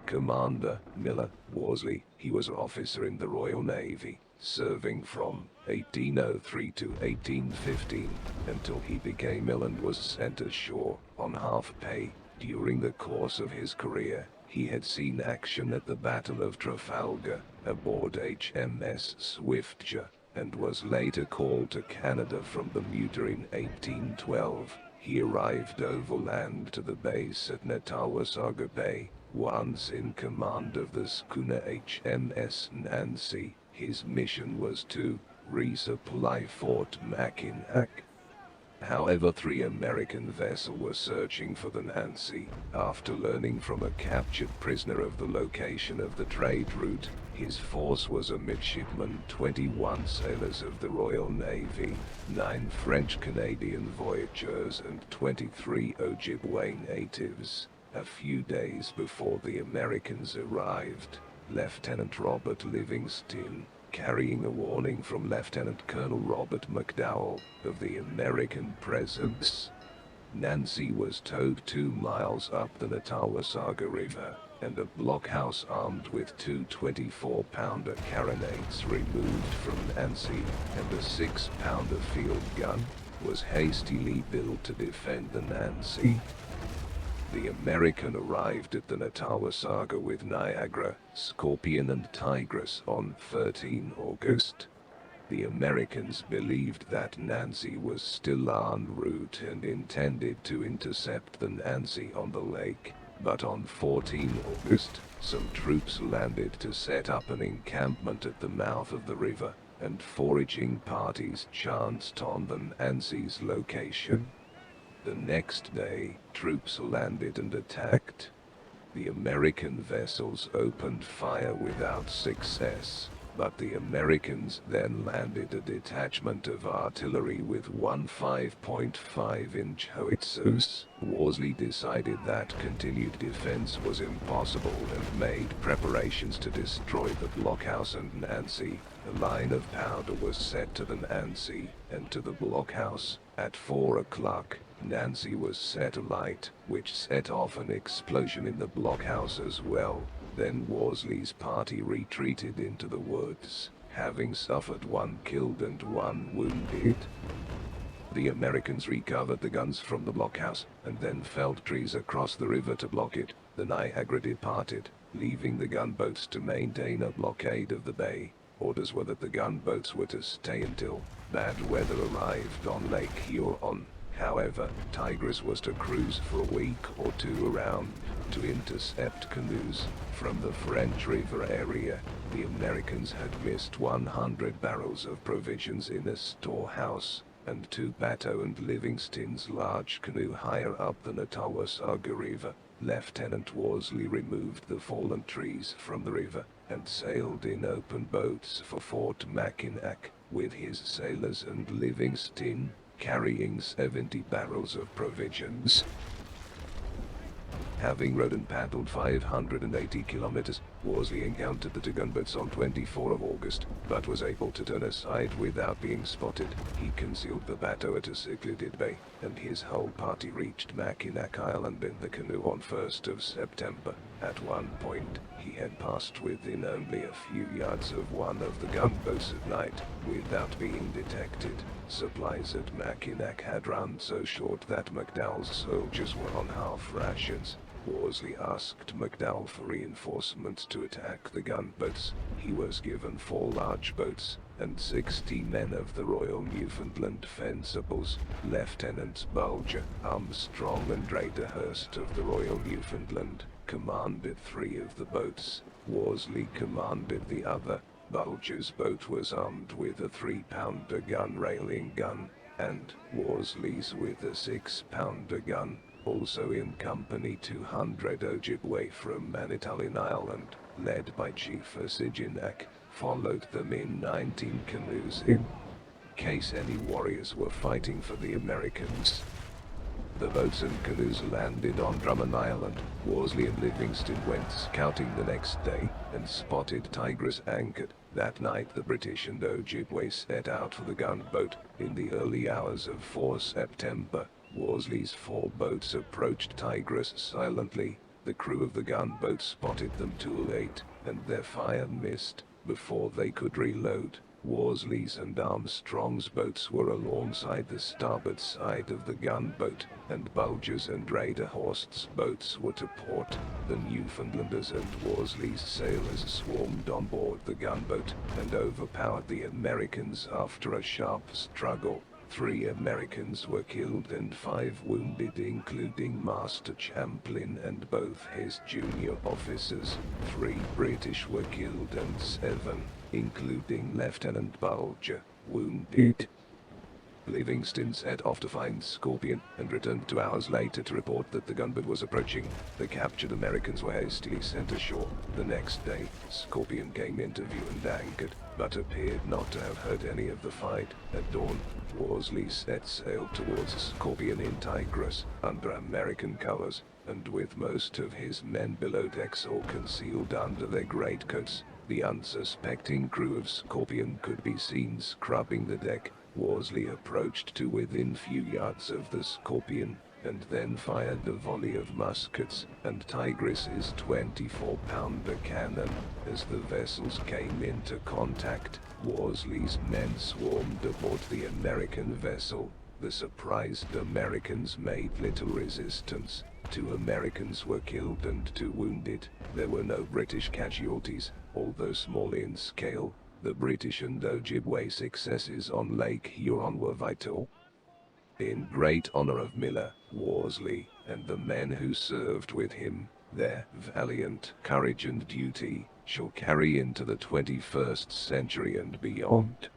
Commander Miller Worsley. He was an officer in the Royal Navy, serving from 1803 to 1815 until he became ill and was sent ashore on half pay. During the course of his career, he had seen action at the Battle of Trafalgar aboard HMS Swiftsure, and was later called to Canada from Bermuda in 1812. He arrived overland to the base at Natal Bay, once in command of the schooner HMS Nancy. His mission was to resupply Fort Mackinac. However, 3 American vessels were searching for the Nancy. After learning from a captured prisoner of the location of the trade route, his force was a midshipman, 21 sailors of the Royal Navy, 9 French-Canadian voyageurs and 23 Ojibwe natives. A few days before the Americans arrived, Lieutenant Robert Livingston, carrying a warning from Lieutenant Colonel Robert McDowell of the American presence, Nancy was towed 2 miles up the Natal River, and a blockhouse armed with 2 24-pounder carronades removed from Nancy and a 6-pounder field gun was hastily built to defend the Nancy. The American arrived at the Natal with Niagara, Scorpion and Tigress on 13 August. The Americans believed that Nancy was still en route and intended to intercept the Nancy on the lake, but on 14 August, some troops landed to set up an encampment at the mouth of the river, and foraging parties chanced on the Nancy's location. The next day, troops landed and attacked. The American vessels opened fire without success, but the Americans then landed a detachment of artillery with 1 5.5-inch howitzers. Worsley decided that continued defense was impossible and made preparations to destroy the blockhouse and Nancy. A line of powder was set to the Nancy and to the blockhouse. At 4 o'clock, Nancy was set alight, which set off an explosion in the blockhouse as well. Then Worsley's party retreated into the woods, having suffered 1 killed and 1 wounded. The Americans recovered the guns from the blockhouse, and then felled trees across the river to block it. The Niagara departed, leaving the gunboats to maintain a blockade of the bay. Orders were that the gunboats were to stay until bad weather arrived on Lake Huron. However, Tigress was to cruise for a week or 2 around to intercept canoes from the French River area. The Americans had missed 100 barrels of provisions in a storehouse, and 2 Bateau and Livingston's large canoe higher up the Natal River. Lieutenant Worsley removed the fallen trees from the river and sailed in open boats for Fort Mackinac with his sailors and Livingston, carrying 70 barrels of provisions. Having rowed and paddled 580 kilometers, Worsley encountered the 2 gunboats on 24 of August, but was able to turn aside without being spotted. He concealed the Bateau at a secluded bay, and his whole party reached Mackinac Island in the canoe on 1st of September. At one point, he had passed within only a few yards of one of the gunboats at night, without being detected. Supplies at Mackinac had run so short that McDowell's soldiers were on half rations. Worsley asked McDowell for reinforcements to attack the gunboats. He was given 4 large boats and 60 men of the Royal Newfoundland Fencibles. Lieutenants Bulger, Armstrong and Raderhurst of the Royal Newfoundland commanded 3 of the boats. Worsley commanded the other. Bulger's boat was armed with a 3-pounder gun railing gun, and Worsley's with a 6-pounder gun. Also in company 200 Ojibwe from Manitoulin Island, led by Chief Asiginak, followed them in 19 canoes in case any warriors were fighting for the Americans. The boats and canoes landed on Drummond Island. Worsley and Livingston went scouting the next day and spotted Tigress anchored. That night the British and Ojibwe set out for the gunboat. In the early hours of 4 September, Worsley's 4 boats approached Tigress silently. The crew of the gunboat spotted them too late, and their fire missed before they could reload. Worsley's and Armstrong's boats were alongside the starboard side of the gunboat, and Bulger's and Raider Horst's boats were to port. The Newfoundlanders and Worsley's sailors swarmed on board the gunboat and overpowered the Americans after a sharp struggle. 3 Americans were killed and 5 wounded, including Master Champlin and both his junior officers. 3 British were killed and 7, including Lieutenant Bulger, wounded. Livingston set off to find Scorpion and returned 2 hours later to report that the gunboat was approaching. The captured Americans were hastily sent ashore. The next day, Scorpion came into view and anchored, but appeared not to have heard any of the fight. At dawn, Worsley set sail towards Scorpion in Tigris, under American colors, and with most of his men below decks or concealed under their greatcoats. The unsuspecting crew of Scorpion could be seen scrubbing the deck. Worsley approached to within few yards of the Scorpion, and then fired a volley of muskets and Tigris's 24-pounder cannon. As the vessels came into contact, Worsley's men swarmed aboard the American vessel. The surprised Americans made little resistance. 2 Americans were killed and 2 wounded. There were no British casualties, although small in scale. The British and Ojibwe successes on Lake Huron were vital. In great honor of Miller Worsley and the men who served with him, their valiant courage and duty shall carry into the 21st century and beyond.